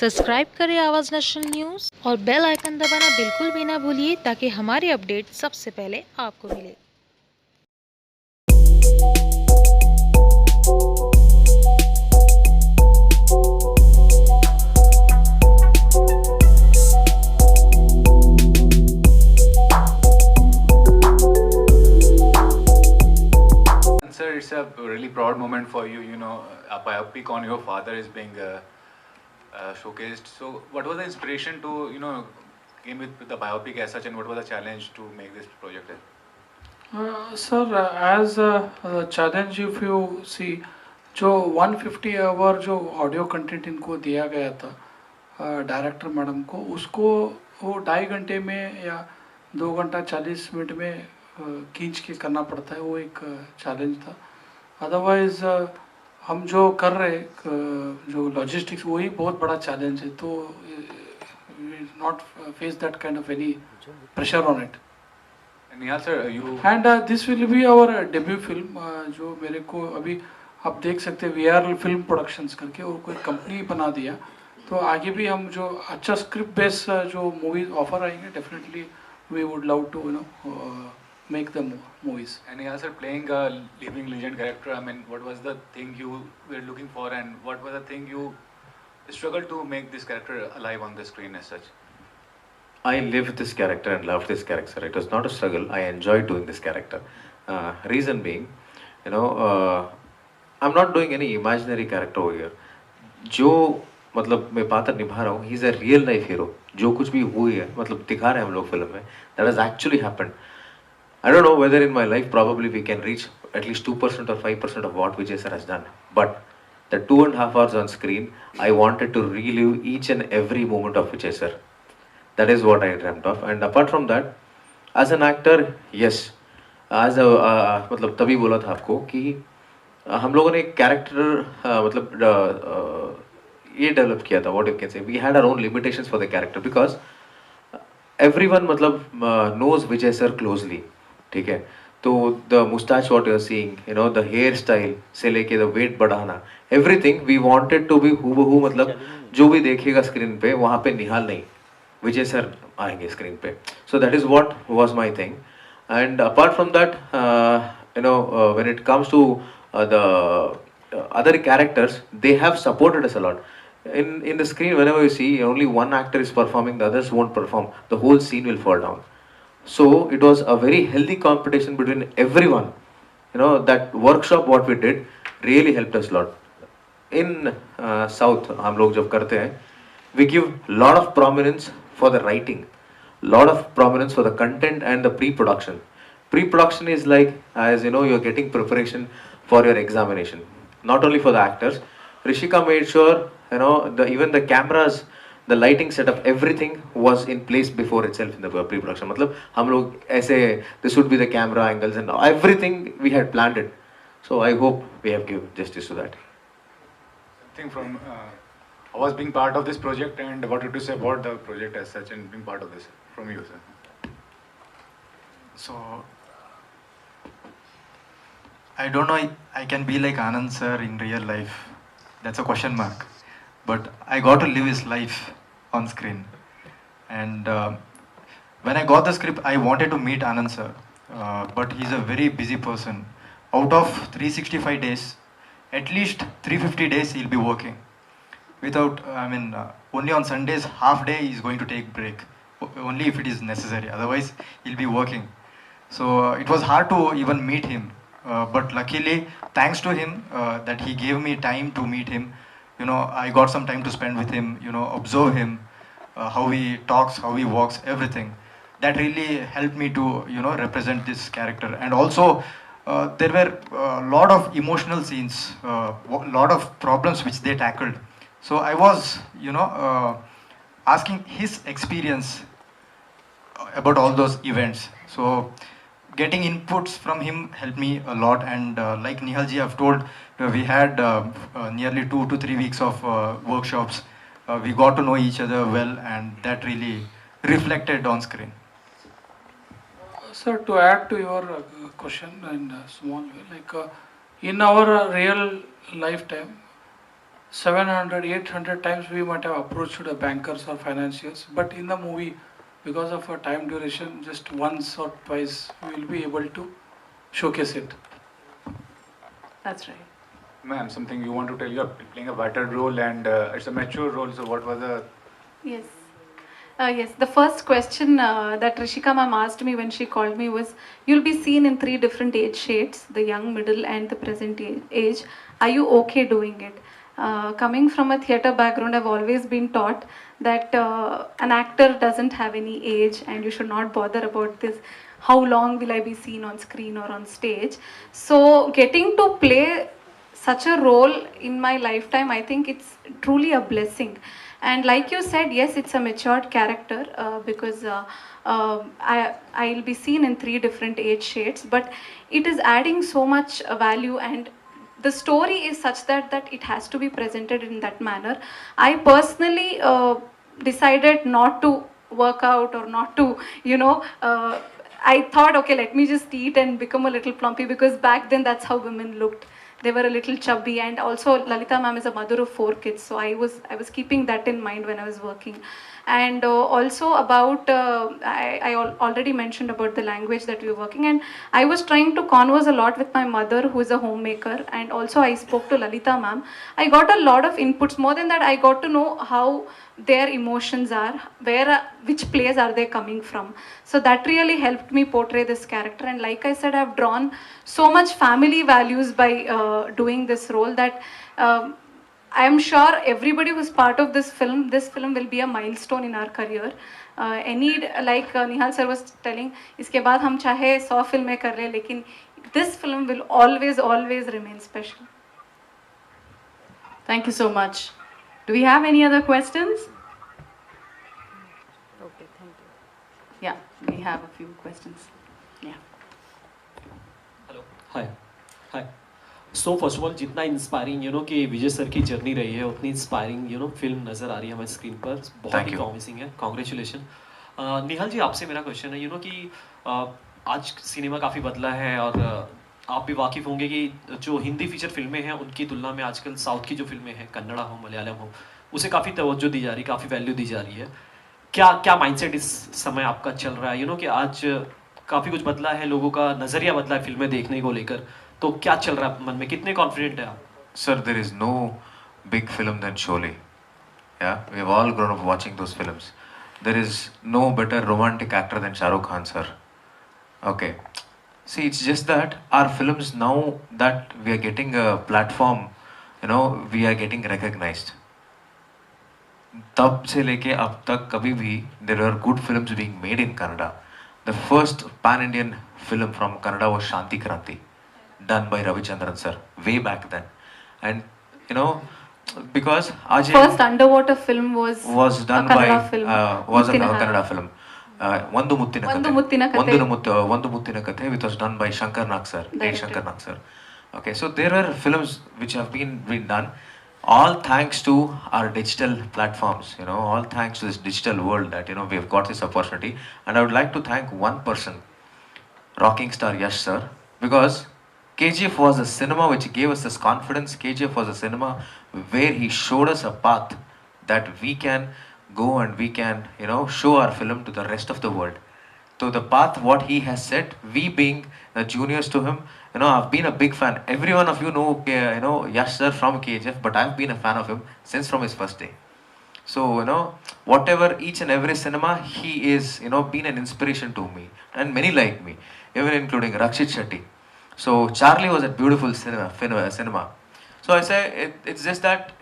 Subscribe करें आवाज़ national news और बेल आइकन दबाना बिल्कुल भी ना भूलिए ताकि हमारी अपडेट सबसे पहले आपको मिले। Sir, it's a really proud moment for you. A biopic on your father is being showcased. So, what was the inspiration to came with the biopic as such, and what was the challenge to make this project? Sir, as a challenge, if you see, जो 150 our जो audio content इनको दिया गया था director madam को, उसको वो 2.5 घंटे में या 2 घंटा 40 मिनट में खींच के करना पड़ता है। वो एक चैलेंज था। अदरवाइज हम जो कर रहे जो लॉजिस्टिक्स, वही बहुत बड़ा चैलेंज है। तो not face that kind of any pressure on it. Nihal sir, you and this will be our debut film. जो मेरे को अभी आप देख सकते हैं वीआर फिल्म प्रोडक्शंस करके और कोई कंपनी बना दिया। तो आगे भी हम जो अच्छा स्क्रिप्ट बेस जो मूवीज ऑफर आएंगे, definitely we would love to make the movies. and Nihal sir playing a living legend character. I mean, what was the thing you were looking for, and what was the thing you struggled to make this character alive on the screen as such? I lived this character and loved this character. It was not a struggle. I enjoyed doing this character. Reason being, I'm not doing any imaginary character over here. जो मतलब मैं पात्र निभा रहा हूँ, he is a real life hero. जो कुछ भी हुई है, मतलब दिखा रहे हैं हम लोग फिल्म में, that has actually happened. I don't know whether in my life probably we can reach at least 2% or 5% of what Vijay sir has done. But the 2.5 hours on screen, I wanted to relive each and every moment of Vijay sir. That is what I dreamt of. And apart from that, as an actor, yes, as a मतलब तभी बोला था आपको कि हम लोगों ने एक कैरेक्टर मतलब ये डेवलप किया था. What you can say, we had our own limitations for the character because everyone मतलब knows Vijay sir closely. ठीक है. तो the mustache what you are seeing, the hair style से लेके द वेट बढ़ाना, everything we wanted to be हूबहू. मतलब जो भी देखेगा स्क्रीन पे, वहाँ पे निहाल नहीं, विजय सर आएंगे स्क्रीन पे. So that is what was my thing. And apart from that, when it comes to the other characters, they have supported us a lot. In the screen, whenever you see only one actor is performing, the others won't perform, the whole scene will fall down. So it was a very healthy competition between everyone. That workshop what we did really helped us a lot. In South, हम लोग जब करते हैं, we give lot of prominence for the writing, lot of prominence for the content and the pre-production. Pre-production is like, as you're getting preparation for your examination. Not only for the actors, Rishika made sure, even the cameras, the lighting setup, everything was in place before itself in the pre-production. मतलब हम लोग ऐसे, this would be the camera angles and everything we had planned it. So I hope we have given justice to that. Something from I was being part of this project, and what did you say about the project as such and being part of this from you, sir? So I don't know I can be like Anand sir in real life. That's a question mark. But I got to live his life on screen. And when I got the script, I wanted to meet Anand sir. But he's a very busy person. Out of 365 days, at least 350 days he'll be working. Only on Sundays, half day he's going to take break. Only if it is necessary. Otherwise, he'll be working. So it was hard to even meet him. But luckily, thanks to him, that he gave me time to meet him. I got some time to spend with him, observe him, how he talks, how he walks, everything. That really helped me to, represent this character. And also, there were a lot of emotional scenes, a lot of problems which they tackled. So I was, asking his experience about all those events. So getting inputs from him helped me a lot. And like Nihal ji have told, we had nearly 2 to 3 weeks of workshops. We got to know each other well, and that really reflected on screen. Sir, to add to your question in a small way, like in our real lifetime, 700, 800 times we might have approached the bankers or financiers, but in the movie, because of a time duration, just once or twice we will be able to showcase it. That's right. Ma'am, something you want to tell? You're playing a vital role and it's a mature role. So what was the... Yes. Yes, the first question that Rishika ma'am asked me when she called me was, you'll be seen in 3 different age shades, the young, middle and the present age. Are you okay doing it? Coming from a theatre background, I've always been taught that an actor doesn't have any age and you should not bother about this. How long will I be seen on screen or on stage? So getting to play such a role in my lifetime, I think it's truly a blessing. And like you said, yes, it's a matured character because I'll be seen in 3 different age shades, but it is adding so much value, and the story is such that it has to be presented in that manner. I personally decided not to work out or not to, I thought, okay, let me just eat and become a little plumpy, because back then that's how women looked. They were a little chubby, and also Lalita ma'am is a mother of 4 kids, so I was keeping that in mind when I was working. And also about I already mentioned about the language that we were working, and I was trying to converse a lot with my mother, who is a homemaker, and also I spoke to Lalita ma'am. I got a lot of inputs. More than that, I got to know how their emotions are, which place are they coming from. So that really helped me portray this character. And like I said, I've drawn so much family values by doing this role that I am sure everybody who's part of this film will be a milestone in our career. Like Nihal sir was telling, इसके बाद हम चाहे 100 फिल्में कर ले, लेकिन this film will always remain special. Thank you so much. Do we have any other questions? Okay, thank you. Yeah, we have a few questions. Yeah. Hello hi hi so first of all जितना inspiring कि विजय sir की journey रही है, उतनी inspiring film नज़र आ रही है हमारी स्क्रीन पर. बहुत ही प्रॉमिसिंग है. कॉन्ग्रेचुलेशन. निहाल जी, आपसे मेरा क्वेश्चन है कि आज सिनेमा काफ़ी बदला है, और आप भी वाकिफ़ होंगे कि जो हिंदी फीचर फिल्में हैं उनकी तुलना में आजकल साउथ की जो फिल्में हैं, कन्नड़ा हो, मलयालम हो, उसे काफ़ी तवज्जो दी जा रही, काफ़ी वैल्यू दी जा रही है. क्या माइंडसेट इस समय आपका चल रहा है? कि आज काफ़ी कुछ बदला है, लोगों का नज़रिया बदला है फिल्में देखने को लेकर, तो क्या चल रहा है मन में? कितने कॉन्फिडेंट है आप? Sir, there is no big film than Sholay. Yeah, we have all grown up watching those films. There is no better romantic actor than Shah Rukh Khan, sir. Okay. See, it's just that our films, now that we are getting a platform, we are getting recognized. तब से लेके अब तक कभी भी there are good films being made in Kannada. The first pan-Indian film from Kannada was Shanti Kranti, done by Ravichandran sir, way back then. And because First underwater film was done a by Kannada film. was a Kannada film. Vandu Muttina Kathe, which was done by Shankar Nag sir, Shankar Nag sir. Okay, so there are films which have been done, all thanks to our digital platforms, all thanks to this digital world that, we have got this opportunity. And I would like to thank one person, rocking star Yash sir, because KGF was a cinema which gave us this confidence. KGF was a cinema where he showed us a path that we can go and we can, show our film to the rest of the world. So the path what he has set, we being the juniors to him, I've been a big fan. Every one of you know Yash sir from KGF, but I've been a fan of him since from his first day. So, whatever each and every cinema, he is, been an inspiration to me, and many like me, even including Rakshit Shetty. So Charlie was a beautiful cinema. So I say it's just that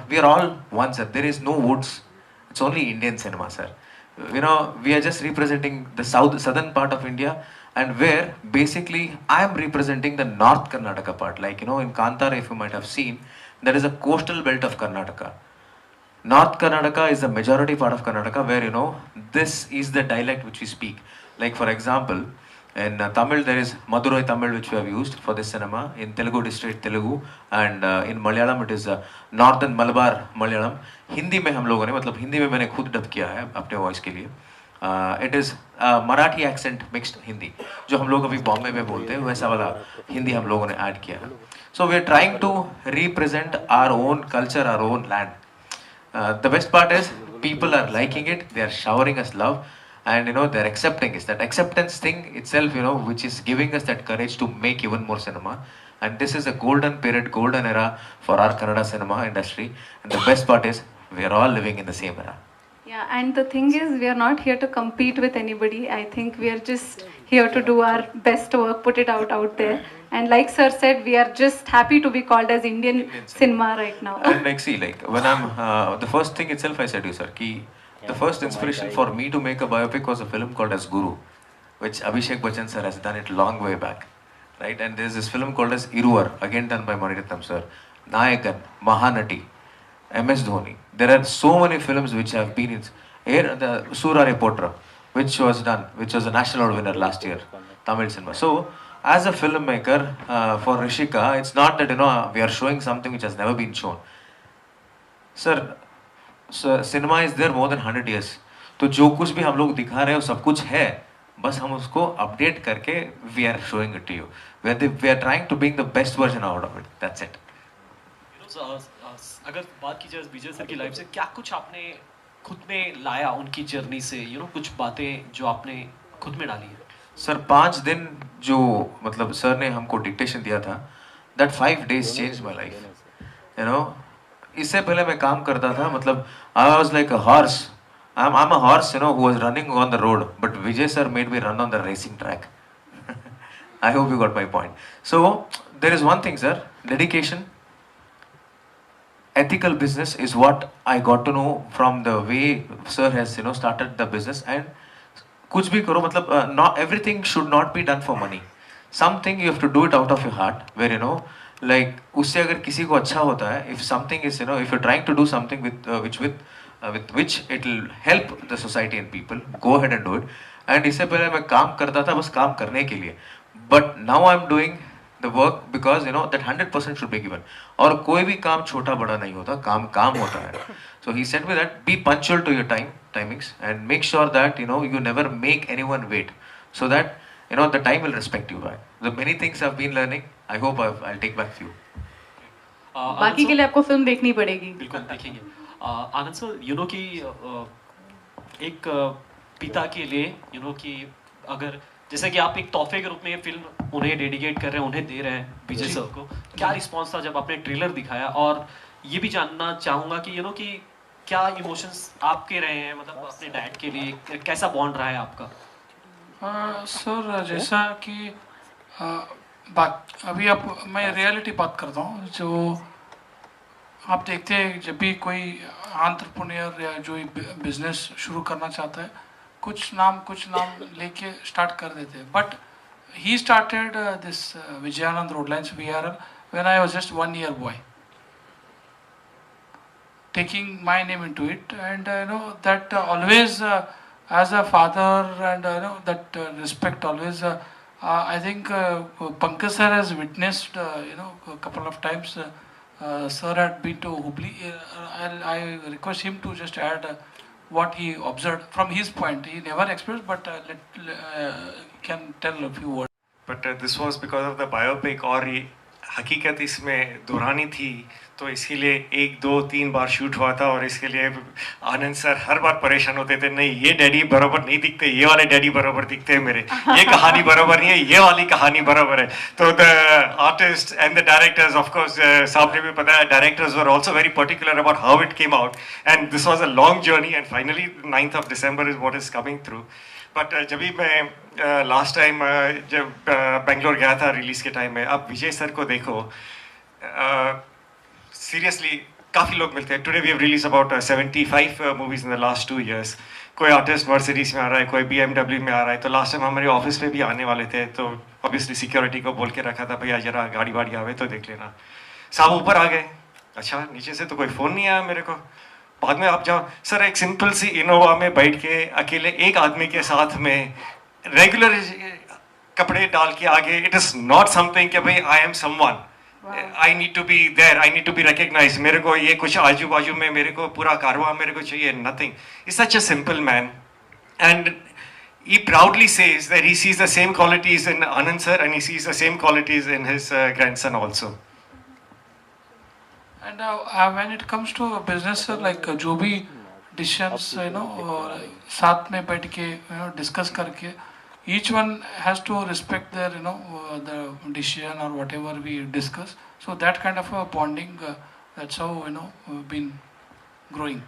we are all one, sir. There is no woods. It's only Indian cinema, sir. We are just representing the southern part of India, and where basically I am representing the North Karnataka part. Like in Kantara, if you might have seen, there is a coastal belt of Karnataka. North Karnataka is the majority part of Karnataka, where this is the dialect which we speak. Like for example, in Tamil there is Madurai Tamil, which we have used for this cinema. In Telugu district Telugu, and in Malayalam it is Northern Malabar Malayalam. Hindi में हम लोगों ने, मतलब हिंदी में मैंने खुद dub किया है अपने वॉइस के लिए. It is Marathi accent mixed Hindi, जो हम लोग अभी बॉम्बे में बोलते हैं वैसा वाला हिंदी हम लोगों ने ऐड किया है. So we are trying to represent our own culture, our own land. The best part is people are liking it, they are showering us love, and they're accepting it. That acceptance thing itself, which is giving us that courage to make even more cinema. And this is a golden period, golden era for our Kannada cinema industry. And the best part is we are all living in the same era. Yeah, and the thing is, we are not here to compete with anybody. I think we are just here to do our best work, put it out there. And like sir said, we are just happy to be called as Indian cinema right now. And like, see, like when I'm the first thing itself, I said to you, sir, ki the first inspiration for me to make a biopic was a film called as Guru, which Abhishek Bachchan sir has done it long way back, right? And there's this film called as Iruvar, again done by Maniratnam sir, Nayakan, Mahanati, MS Dhoni. There are so many films which have been in here. The Surare Potra, which was a national award winner last year, Tamil cinema. So as a filmmaker, for Rishika, it's not that we are showing something which has never been shown. Sir, cinema is there more than 100 years. तो जो कुछ भी हम लोग दिखा रहे हैं वो सब कुछ है, बस हम उसको अपडेट करके we are showing it to you. We are trying to bring the best version out of it. That's it. अगर बात की जाए विजय सर की लाइफ से, क्या कुछ आपने खुद में लाया उनकी जर्नी से, कुछ बातें जो आपने खुद में डाली है? सर 5 दिन जो मतलब सर ने हमको डिक्टेशन दिया था, that 5 days changed my life. इससे पहले मैं काम करता था, मतलब I was like a horse. I'm a horse, who was running on the road, but Vijay sir made me run on the racing track. I hope you got my point. So there is one thing, sir, dedication. Ethical business is what I got to know from the way sir has started the business. And कुछ भी करो, मतलब not everything should not be done for money. Something you have to do it out of your heart, where like उससे अगर किसी को अच्छा होता है, if something is if you're trying to do something with which it will help the society and people, go ahead and do it. And इससे पहले मैं काम करता था बस काम करने के लिए, but now I'm doing the work because that 100% should be given. और कोई भी काम छोटा बड़ा नहीं होता, काम होता है. So he said me that be punctual to your timings and make sure that you never make anyone wait, so that the time will respect you back. The many things I've been learning, I hope I'll take back few. बाकी के लिए आपको film देखनी पड़ेगी. बिल्कुल देखेंगे. आनंद sir, कि एक पिता के लिए कि अगर जैसे कि आप एक तोहफे के रूप में ये फिल्म उन्हें डेडिकेट कर रहे हैं, उन्हें दे रहे हैं विजय सर को, क्या रिस्पांस था जब आपने ट्रेलर दिखाया? और ये भी जानना चाहूँगा कि कि क्या इमोशंस आपके रहे हैं, मतलब अपने डैड के लिए कैसा बॉन्ड रहा है आपका? सर जैसा कि अभी मैं रियलिटी बात करता हूँ. जो आप देखते हैं जब भी कोई एंटरप्रेन्योर या जो बिजनेस शुरू करना चाहता है, कुछ नाम लेके स्टार्ट कर देते हैं. But he started this Vijayanand road lines VRL when I was just 1 year boy, taking my name into it. And that always as a father, and that respect always I think Pankaj sir has witnessed a couple of times. Sir had been to Hubli. I request him to just add what he observed from his point. He never expressed, but can tell a few words. But this was because of the biopic, और ये हकीकत इसमें दोहरानी थी, तो इसके लिए 1, 2, 3 बार shoot हुआ था. और इसके लिए आनंद सर हर बार परेशान होते थे, नहीं ये डैडी बराबर नहीं दिखते, ये वाले डैडी बराबर दिखते हैं मेरे, ये कहानी बराबर नहीं है, ये वाली कहानी बराबर है. तो the artist and the directors, of course साहब ने भी बताया, directors were also very particular about how it came out. And this was a long journey, and finally 9th of December is what is coming through. But जब भी मैं last time जब बेंगलोर गया था रिलीज़ के टाइम में, अब विजय sir को देखो, सीरियसली काफ़ी लोग मिलते हैं. Today we have release about 75 movies in the last 2 years. कोई आर्टिस्ट मर्सिडीज में आ रहा है, कोई BMW में आ रहा है. तो लास्ट टाइम हमारे ऑफिस में भी आने वाले थे, तो ऑब्वियसली सिक्योरिटी को बोल के रखा था, भैया जरा गाड़ी वाड़ी आवे तो देख लेना. साहब ऊपर आ गए, अच्छा नीचे से तो कोई फ़ोन नहीं आया मेरे को. बाद में आप जाओ सर, एक सिंपल सी इनोवा में बैठ के अकेले एक आदमी के साथ में रेगुलर कपड़े डाल के आगे, इट इज़ नॉट समथिंग कि भाई I am someone, I need to be there, I need to be recognise. मेरे को ये कुछ आजू बाजू में मेरे को पूरा कारवां मेरे को चाहिए, nothing. Is such a simple man. and he proudly says that he sees the same qualities in Anand sir and he sees the same qualities in his grandson also. And when it comes to business, like जो भी decisions साथ में बैठ के discuss करके, each one has to respect their the decision or whatever we discuss. So that kind of a bonding, that's how been growing.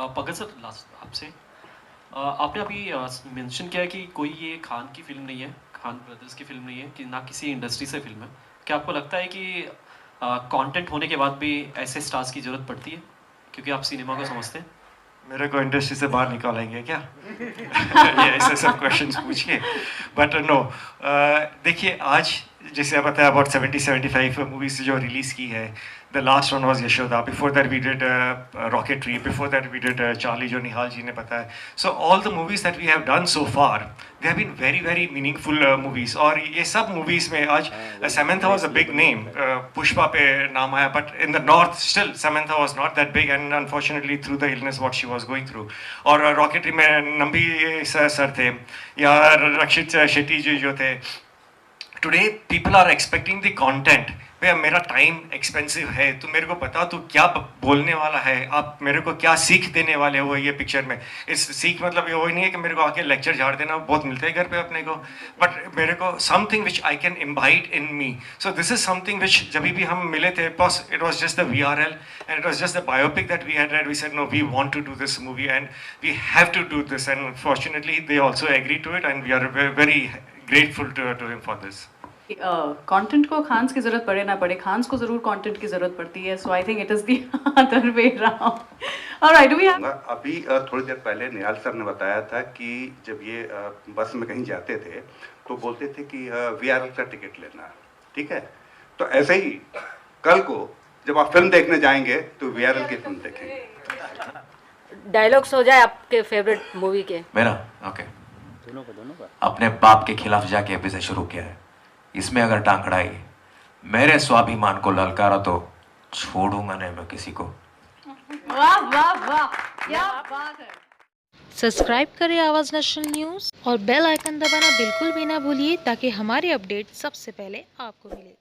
Bhagat sir last आपसे आपने अभी मेंशन किया कि कोई ये खान की फिल्म नहीं है, खान ब्रदर्स की फिल्म नहीं है, कि ना किसी इंडस्ट्री से फिल्म है. क्या आपको लगता है कि कंटेंट होने के बाद भी ऐसे स्टार्स की जरूरत पड़ती है, क्योंकि आप सिनेमा को समझते हैं? मेरे को इंडस्ट्री से बाहर निकालेंगे क्या? ये ऐसे सब क्वेश्चंस पूछ के, बट नो, देखिए आज जैसे आप बताया अबाउट 70-75 मूवीज जो रिलीज की है. The last one was Yashoda. Before that we did Rocketry. Before that we did Charlie, जो निहाल जी ने बताया. So all the movies that we have done so far, they have been very very meaningful movies. और ये सब movies में आज Samantha was a big name. Pushpa पे नाम आया, but in the north still Samantha was not that big, and unfortunately through the illness what she was going through. और Rocketry में नंबी सर थे या रक्षित शेट्टी जी जो थे. Today people are expecting the content. भैया मेरा टाइम एक्सपेंसिव है, तो मेरे को बता तू क्या बोलने वाला है, आप मेरे को क्या सीख देने वाले हो ये पिक्चर में. इस सीख मतलब ये वही नहीं है कि मेरे को आके लेक्चर झाड़ देना, बहुत मिलते हैं घर पे अपने को, बट मेरे को something which I can imbibe in me. So this is something which जब भी हम मिले थे, बस it was just the VRL and it was just the biopic that we had read. We said no, we want to do this movie and we have to do this, and fortunately they also agree to it and we are very grateful to him for this. Content को खान्स की जरूरत पड़े ना पड़े, खान्स को जरूर content की जरूरत पड़ती है. So I think it is the other way around. Alright, do we have अभी थोड़ी देर पहले निहाल सर ने बताया था कि जब ये बस में कहीं जाते थे तो बोलते थे कि VRL का टिकट लेना, ठीक है. तो ऐसे ही कल को जब आप फिल्म देखने जाएंगे तो VRL की फिल्म देखेंगे. डायलॉग्स हो जाए आपके फेवरेट मूवी के. मेरा ओके, अपने बाप के खिलाफ जाके अभी से शुरू किया है. इसमें अगर टांग अड़ाई, मेरे स्वाभिमान को ललकारा तो छोड़ूंगा नहीं मैं किसी को. वाह वाह वाह, क्या बात है. सब्सक्राइब करें आवाज नेशनल न्यूज़ और बेल आइकन दबाना बिल्कुल भी ना भूलिए, ताकि हमारे अपडेट सबसे पहले आपको मिले.